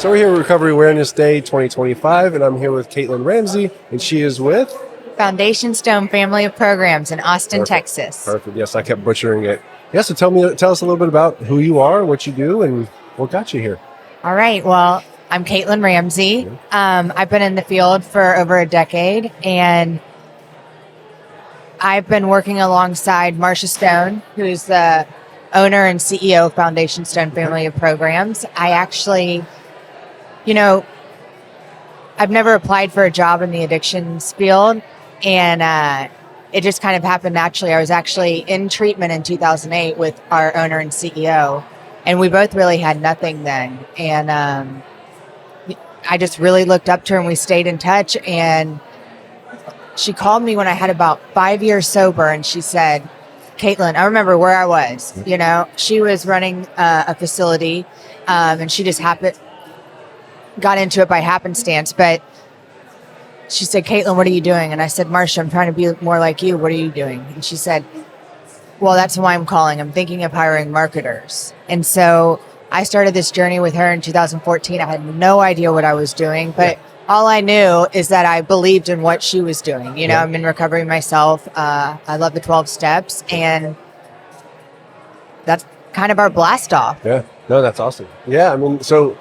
So we're here at Recovery Awareness Day 2025, and I'm here with Caitlin Ramsey, and she is with Foundation Stone Family of Programs in Austin, Texas. Perfect. Yes, I kept butchering it. Yeah, so tell us a little bit about who you are, what you do, and what got you here. All right. Well, I'm Caitlin Ramsey. I've been in the field for over a decade, and I've been working alongside Marcia Stone, who's the owner and CEO of Foundation Stone Family of Programs. I actually, I've never applied for a job in the addictions field, and it just kind of happened naturally. I was actually in treatment in 2008 with our owner and CEO, and we both really had nothing then. And I just really looked up to her, and we stayed in touch. And she called me when I had about 5 years sober, and she said, Caitlin, I remember where I was. She was running a facility, and she just got into it by happenstance. But she said, Caitlin, what are you doing? And I said, Marcia, I'm trying to be more like you. What are you doing? And she said, well, that's why I'm calling. I'm thinking of hiring marketers. And so I started this journey with her in 2014. I had no idea what I was doing, but all I knew is that I believed in what she was doing. I'm in recovery myself. I love the 12 steps, and that's kind of our blast off. Yeah, no, that's awesome. Yeah, I mean, so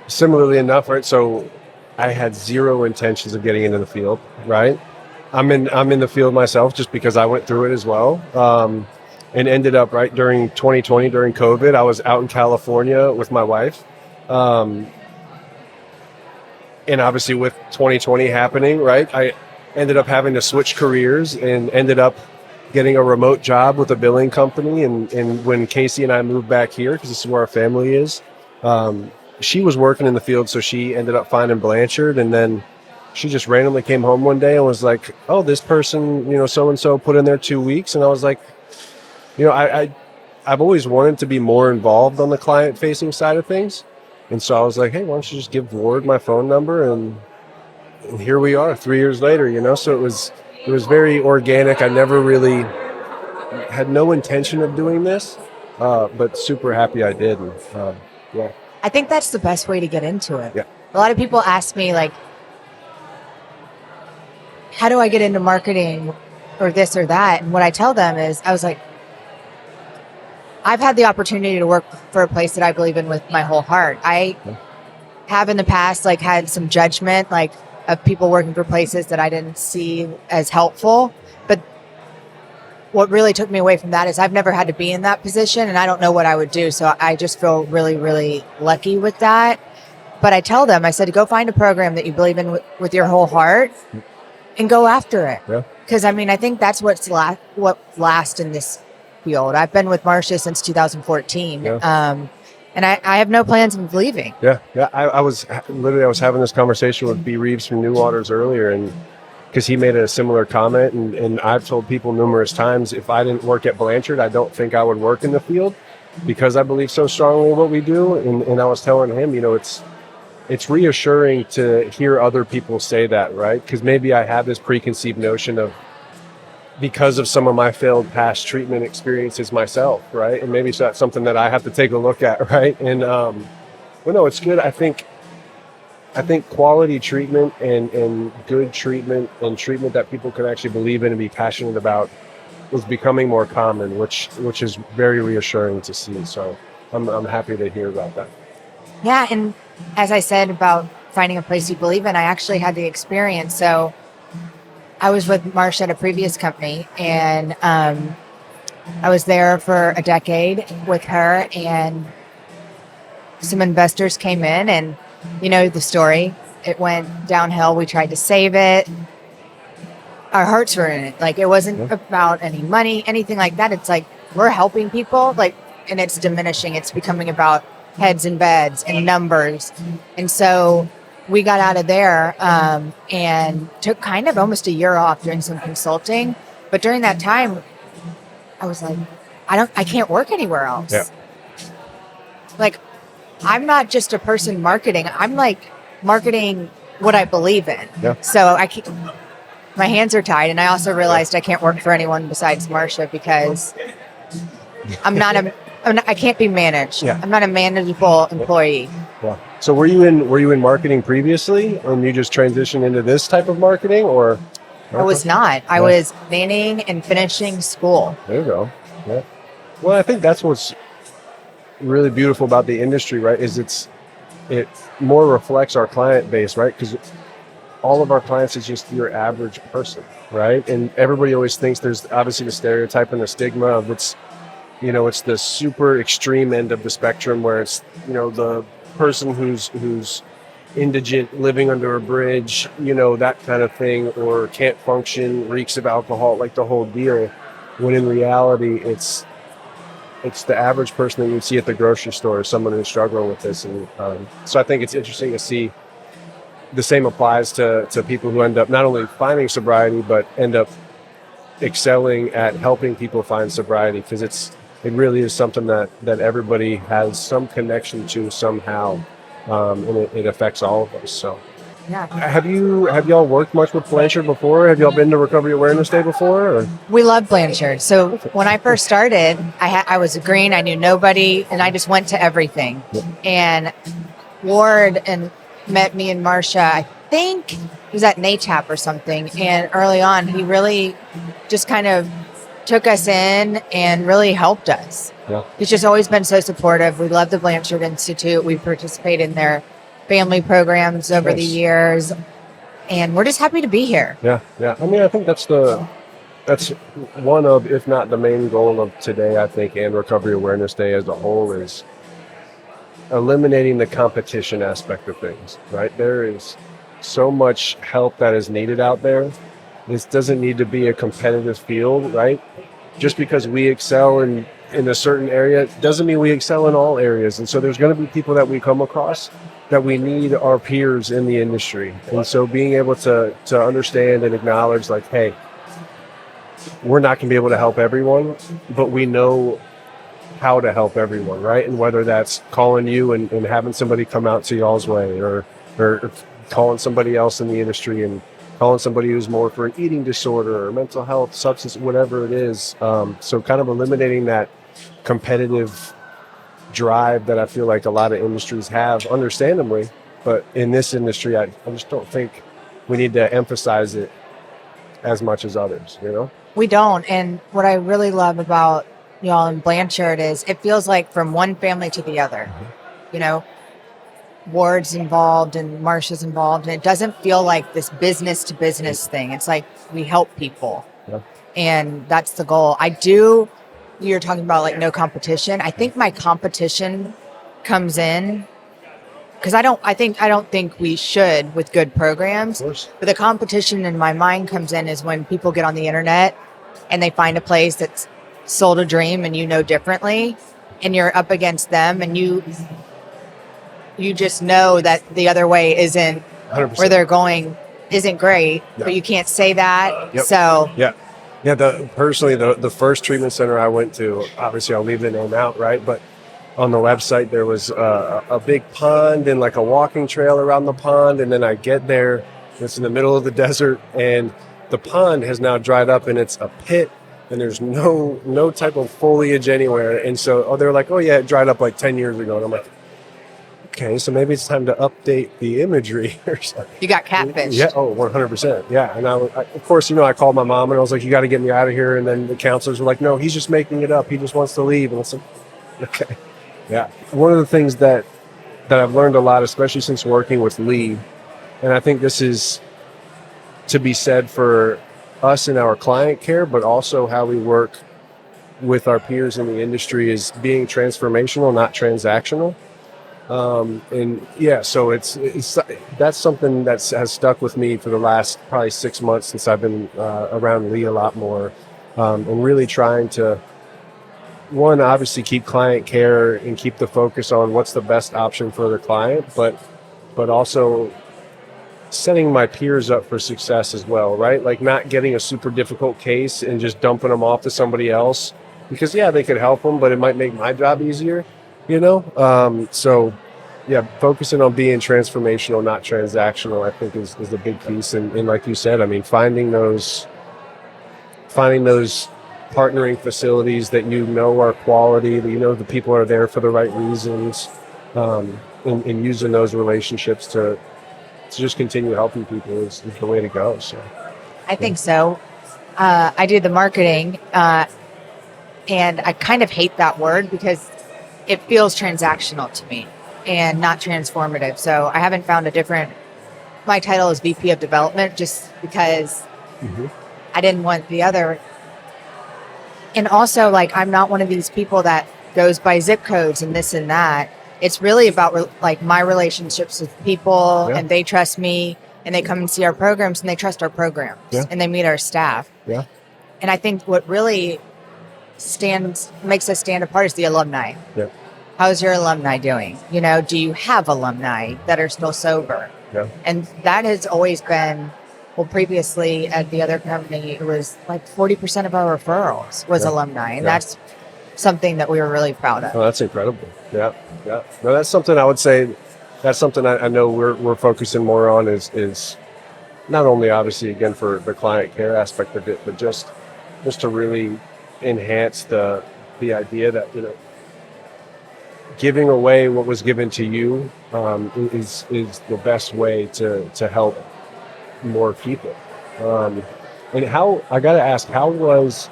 similarly enough, right? So I had zero intentions of getting into the field, right? I'm in the field myself just because I went through it as well. And ended up right during 2020, during COVID, I was out in California with my wife. And obviously with 2020 happening, right, I ended up having to switch careers and ended up getting a remote job with a billing company. And when Casey and I moved back here, because this is where our family is, she was working in the field, so she ended up finding Blanchard. And then she just randomly came home one day and was like, oh, this person, so-and-so put in there 2 weeks. And I was like, I've always wanted to be more involved on the client-facing side of things. And so I was like, hey, why don't you just give Ward my phone number? And here we are 3 years later, So it was very organic. I never really had no intention of doing this, but super happy I did. And, yeah. I think that's the best way to get into it. Yeah. A lot of people ask me, like, how do I get into marketing or this or that? And what I tell them is, I was like, I've had the opportunity to work for a place that I believe in with my whole heart. I have in the past, had some judgment, of people working for places that I didn't see as helpful. But what really took me away from that is I've never had to be in that position, and I don't know what I would do. So I just feel really, really lucky with that. But I tell them, I said, go find a program that you believe in with your whole heart and go after it. Because, I think that's what lasts in this field. I've been with Marcia since 2014. And I have no plans of leaving. Yeah. I was having this conversation with B. Reeves from New Waters earlier, and because he made a similar comment, and I've told people numerous times, if I didn't work at Blanchard, I don't think I would work in the field because I believe so strongly in what we do. And I was telling him, it's reassuring to hear other people say that, right? Because maybe I have this preconceived notion of, because of some of my failed past treatment experiences myself, right? And maybe that's something that I have to take a look at, right? And no, it's good. I think quality treatment and good treatment and treatment that people can actually believe in and be passionate about is becoming more common, which is very reassuring to see. So I'm happy to hear about that. Yeah, and as I said about finding a place you believe in, I actually had the experience. So I was with Marcia at a previous company, and I was there for a decade with her, and some investors came in, and the story. It went downhill. We tried to save it. Our hearts were in it. It wasn't about any money, anything like that. It's we're helping people, and it's diminishing. It's becoming about heads and beds and numbers. And so we got out of there and took kind of almost a year off doing some consulting. But during that time, I was like, I can't work anywhere else. Yeah. I'm not just a person marketing. I'm marketing what I believe in. Yeah. So my hands are tied. And I also realized I can't work for anyone besides Marcia because I can't be managed. Yeah. I'm not a manageable employee. Yeah. So were you in marketing previously, and you just transitioned into this type of marketing, or? I was not. I was planning and finishing school. There you go. Yeah. Well, I think that's what's really beautiful about the industry, right? Is it more reflects our client base, right? Because all of our clients is just your average person, right? And everybody always thinks there's obviously the stereotype and the stigma of it's the super extreme end of the spectrum where it's, the person who's indigent, living under a bridge, that kind of thing, or can't function, reeks of alcohol, like the whole deal. When in reality, it's the average person that you see at the grocery store, someone who's struggling with this. And so I think it's interesting to see the same applies to people who end up not only finding sobriety, but end up excelling at helping people find sobriety, because it really is something that everybody has some connection to somehow, and it affects all of us. So, Yeah. have y'all worked much with Blanchard before? Have y'all been to Recovery Awareness Day before? Or? We love Blanchard. So when I first started, I was green. I knew nobody, and I just went to everything. And Ward met me and Marcia. I think he was at NATAP or something. And early on, he really just kind of took us in and really helped us. Yeah. He's just always been so supportive. We love the Blanchard Institute. We participate in their family programs over the years, and we're just happy to be here. Yeah. I mean, I think that's one of, if not the main goal of today, I think, and Recovery Awareness Day as a whole, is eliminating the competition aspect of things, right? There is so much help that is needed out there. This doesn't need to be a competitive field, right? Just because we excel in a certain area doesn't mean we excel in all areas. And so there's going to be people that we come across that we need our peers in the industry. And so being able to understand and acknowledge, like, hey, we're not going to be able to help everyone, but we know how to help everyone, right? And whether that's calling you and having somebody come out to y'all's way, or calling somebody else in the industry and calling somebody who's more for an eating disorder or mental health, substance, whatever it is. So kind of eliminating that competitive drive that I feel like a lot of industries have, understandably, but in this industry, I just don't think we need to emphasize it as much as others, We don't. And what I really love about y'all in Blanchard is it feels like from one family to the other. Ward's involved and Marcia's involved, and it doesn't feel like this business to business thing. It's like we help people. Yeah. And that's the goal. You're talking about like no competition. I think my competition comes in because I don't think we should with good programs. Of course. But the competition in my mind comes in is when people get on the internet and they find a place that's sold a dream and differently, and you're up against them, and you just know that the other way isn't 100%. where they're going isn't great, Yeah. but you can't say that. Yep. So Yeah. Personally, the first treatment center I went to, obviously I'll leave the name out, right? But on the website, there was a big pond and like a walking trail around the pond. And then I get there, it's in the middle of the desert, and the pond has now dried up and it's a pit, and there's no type of foliage anywhere. And so they're like, oh yeah, it dried up like 10 years ago. And I'm like, okay, so maybe it's time to update the imagery or something. you got catfished. Yeah, 100%. Yeah, and I of course, I called my mom and I was like, you got to get me out of here. And then the counselors were like, no, he's just making it up. He just wants to leave. And I was like, okay. Yeah. One of the things that I've learned a lot, especially since working with Lee, and I think this is to be said for us in our client care, but also how we work with our peers in the industry, is being transformational, not transactional. And yeah, so it's that's something that has stuck with me for the last probably 6 months since I've been around Lee a lot more, and really trying to, one, obviously keep client care and keep the focus on what's the best option for the client, but also setting my peers up for success as well, right? Like not getting a super difficult case and just dumping them off to somebody else, because yeah, they could help them, but it might make my job easier. So yeah, focusing on being transformational, not transactional, I think is the big piece. And like you said, I mean, finding those partnering facilities that are quality, that the people are there for the right reasons, and using those relationships to just continue helping people is the way to go. So I think so. I do the marketing, and I kind of hate that word because it feels transactional to me and not transformative. So I haven't found a different. My title is VP of Development just because I didn't want the other. And also, like, I'm not one of these people that goes by zip codes and this and that. It's really about like my relationships with people, and they trust me, and they come and see our programs, and they trust our programs, and they meet our staff. Yeah. And I think what really makes us stand apart is the alumni. Yeah. How's your alumni doing? You know, do you have alumni that are still sober? Yeah. And that has always been, well, previously at the other company, it was like 40% of our referrals was alumni. And that's something that we were really proud of. Oh, that's incredible. Yeah. Yeah. No, that's something I would say, that's something I know we're focusing more on is not only obviously again for the client care aspect of it, but just to really enhance the idea that, you know, giving away what was given to you is the best way to help more people. And how, I got to ask, how was,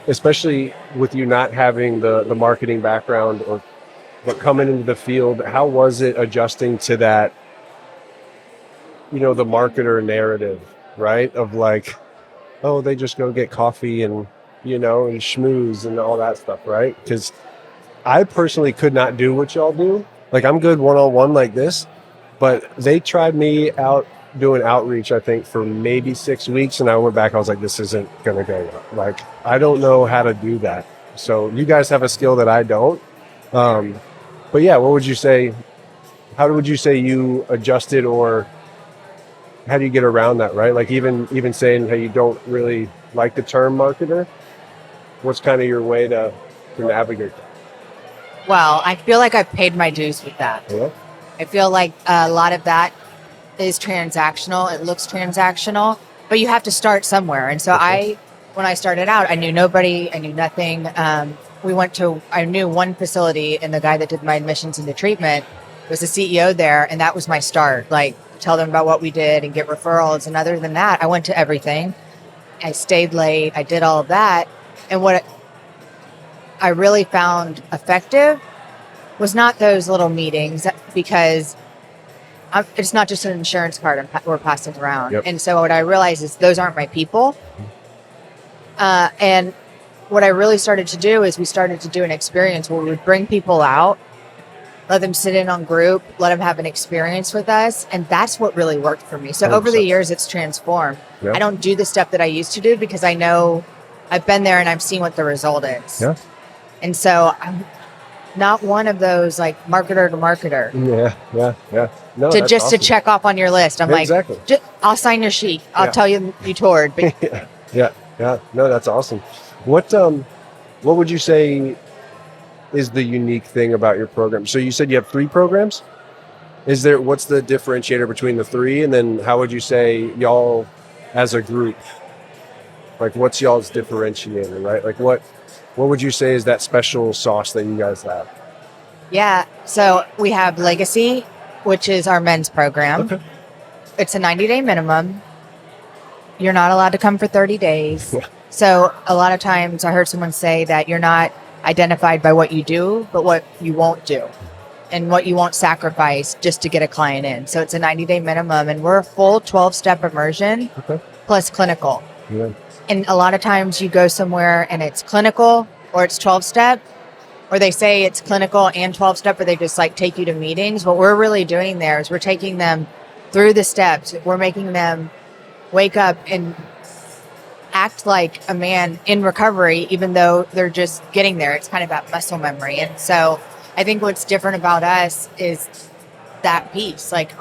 especially with you not having the marketing background but coming into the field, how was it adjusting to that, you know, the marketer narrative, right? Of like, oh, they just go get coffee and, you know, and schmooze and all that stuff, right? Because I personally could not do what y'all do. Like, I'm good one-on-one like this, but they tried me out doing outreach, I think, for maybe 6 weeks. And I went back, I was like, this isn't going to go well. Like, I don't know how to do that. So you guys have a skill that I don't. But yeah, what would you say? How would you say you adjusted, or how do you get around that, right? Like even saying, hey, you don't really like the term marketer. What's kind of your way to navigate that? Well, I feel like I've paid my dues with that. Yeah. I feel like a lot of that is transactional. It looks transactional, but you have to start somewhere. And so when I started out, I knew nobody, I knew nothing. I knew one facility, and the guy that did my admissions into treatment was the CEO there. And that was my start, like tell them about what we did and get referrals. And other than that, I went to everything. I stayed late. I did all of that. And what I really found effective was not those little meetings, because it's not just an insurance card we're passing around. Yep. And so what I realized is those aren't my people. And what I really started to do is we started to do an experience where we would bring people out, let them sit in on group, let them have an experience with us. And that's what really worked for me. So 100%. Over the years, it's transformed. Yep. I don't do the stuff that I used to do because I know I've been there and I've seen what the result is. Yeah. And so I'm not one of those like marketer to marketer. Yeah. No, to just awesome. To check off on your list. I'm exactly. Like, I'll sign your sheet. I'll tell you toured. But Yeah. No, that's awesome. What would you say is the unique thing about your program? So you said you have 3 programs. What's the differentiator between the 3? And then how would you say y'all as a group, like what's y'all's differentiator, right? Like what would you say is that special sauce that you guys have? Yeah. So we have Legacy, which is our men's program. Okay. It's a 90-day minimum. You're not allowed to come for 30 days. Yeah. So a lot of times I heard someone say that you're not identified by what you do, but what you won't do and what you won't sacrifice just to get a client in. So it's a 90-day minimum, and we're a full 12-step immersion plus clinical. Yeah. And a lot of times you go somewhere and it's clinical or it's 12-step, or they say it's clinical and 12-step, or they just like take you to meetings. What we're really doing there is we're taking them through the steps. We're making them wake up and act like a man in recovery, even though they're just getting there. It's kind of that muscle memory. And so I think what's different about us is that piece. Like,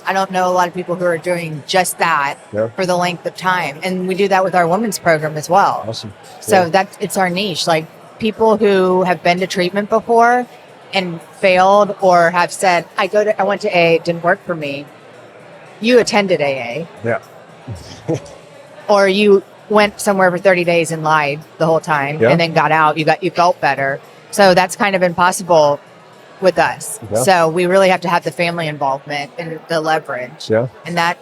I don't know a lot of people who are doing just that for the length of time. And we do that with our women's program as well. Awesome. So it's our niche. Like, people who have been to treatment before and failed, or have said, I went to AA, it didn't work for me. You attended AA. Yeah. Or you went somewhere for 30 days and lied the whole time and then got out. You felt better. So that's kind of impossible with us. Yeah. So we really have to have the family involvement and the leverage. Yeah. And that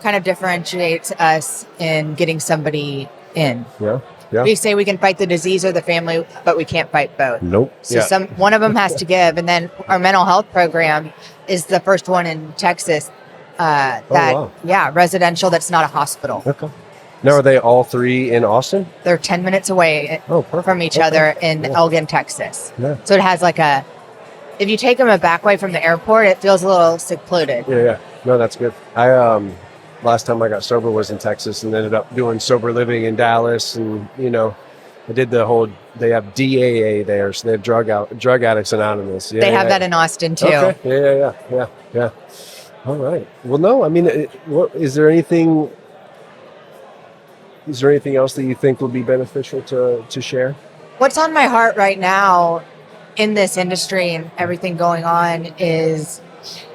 kind of differentiates us in getting somebody in. Yeah. Yeah. We say we can fight the disease or the family, but we can't fight both. Nope. So one of them has to give. And then our mental health program is the first one in Texas residential that's not a hospital. Okay. Now, are they all three in Austin? They're 10 minutes away from each other in Elgin, Texas. Yeah. So it has like if you take them a back way from the airport, it feels a little secluded. Yeah. No, that's good. I last time I got sober was in Texas and ended up doing sober living in Dallas. And, I did they have DAA there. So they have Drug Addicts Anonymous. Yeah, they have that in Austin too. Okay. Yeah. All right. Well, no, I mean, is there anything else that you think would be beneficial to share? What's on my heart right now in this industry and everything going on is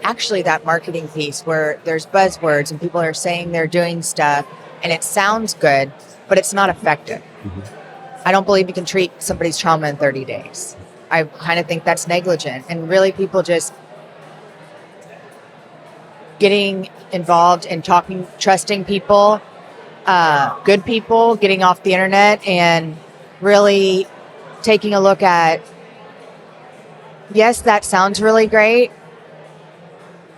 actually that marketing piece where there's buzzwords and people are saying they're doing stuff and it sounds good, but it's not effective. Mm-hmm. I don't believe you can treat somebody's trauma in 30 days. I kind of think that's negligent. And really people just getting involved in talking, trusting people, good people, getting off the internet and really taking a look at, yes, that sounds really great,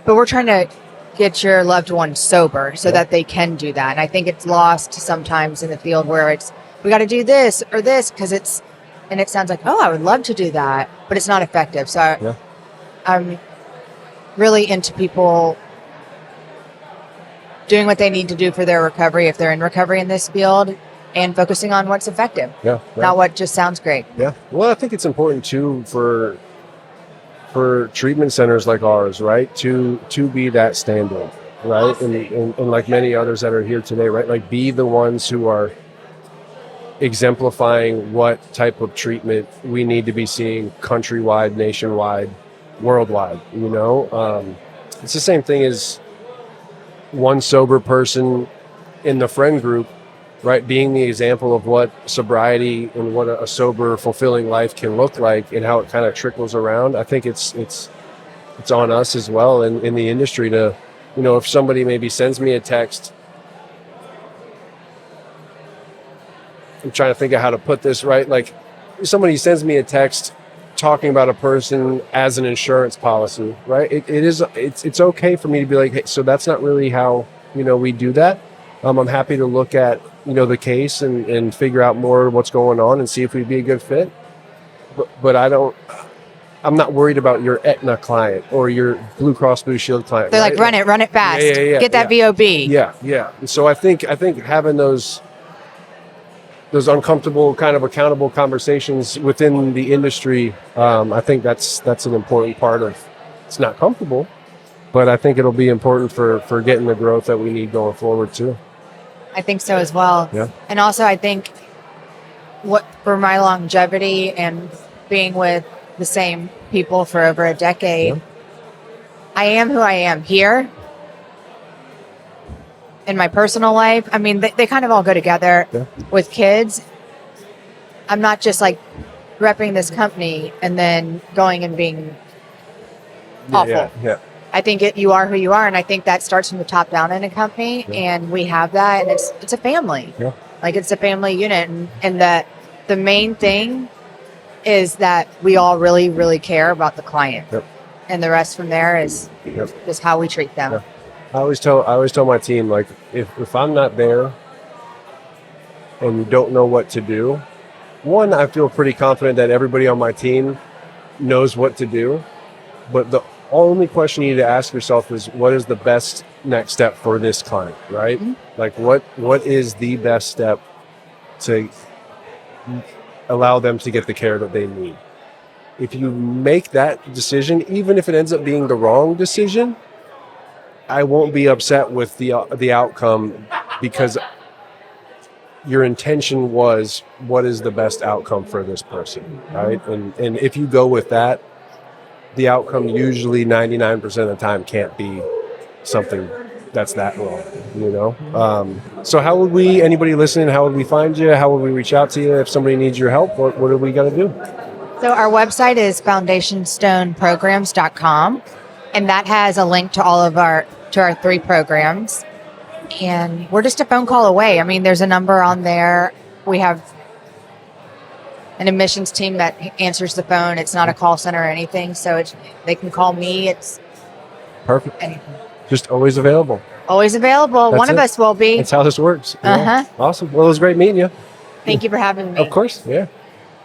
but we're trying to get your loved one sober so that they can do that. And I think it's lost sometimes in the field where we got to do this or this because it sounds like, oh, I would love to do that, but it's not effective. So I'm really into people doing what they need to do for their recovery if they're in recovery in this field and focusing on what's effective, not what just sounds great. Yeah. Well, I think it's important too for treatment centers like ours, right, to be that standard, right, and like many others that are here today, right, like be the ones who are exemplifying what type of treatment we need to be seeing countrywide, nationwide, worldwide. It's the same thing as one sober person in the friend group, right, being the example of what sobriety and what a sober, fulfilling life can look like and how it kind of trickles around. I think it's on us as well in the industry to, if somebody maybe sends me a text, I'm trying to think of how to put this right, like somebody sends me a text talking about a person as an insurance policy, right? It's okay for me to be like, hey, so that's not really how, we do that. I'm happy to look at, the case and figure out more what's going on and see if we'd be a good fit. But I'm not worried about your Aetna client or your Blue Cross Blue Shield client. They're like, run it fast. Get that VOB. Yeah. And so I think having those uncomfortable kind of accountable conversations within the industry, I think that's an important part of. It's not comfortable, but I think it'll be important for getting the growth that we need going forward too. I think so as well. Yeah. And also I think for my longevity and being with the same people for over a decade, I am who I am here. In my personal life, I mean, they kind of all go together with kids. I'm not just like repping this company and then going and being awful. Yeah. I think you are who you are, and I think that starts from the top down in a company, and we have that, and it's a family. Yeah. Like it's a family unit, and that the main thing is that we all really, really care about the client, and the rest from there is just how we treat them. Yeah. I always tell my team, like, if I'm not there and you don't know what to do, one, I feel pretty confident that everybody on my team knows what to do. But the only question you need to ask yourself is, what is the best next step for this client, right? Mm-hmm. Like, what is the best step to allow them to get the care that they need? If you make that decision, even if it ends up being the wrong decision, I won't be upset with the outcome, because your intention was, what is the best outcome for this person, right? And if you go with that, the outcome usually 99% of the time can't be something that's that wrong, So how would anybody listening, how would we find you? How would we reach out to you if somebody needs your help? What do we got to do? So our website is foundationstoneprograms.com, and that has a link to all of our 3 programs. And we're just a phone call away. I mean, there's a number on there. We have an admissions team that answers the phone. It's not a call center or anything, so they can call me. It's Perfect. anything. Just always available. Always available. That's One of it. us will be. That's how this works. Uh-huh. Awesome. Well, it was great meeting you. Thank you for having me. Of course. Yeah.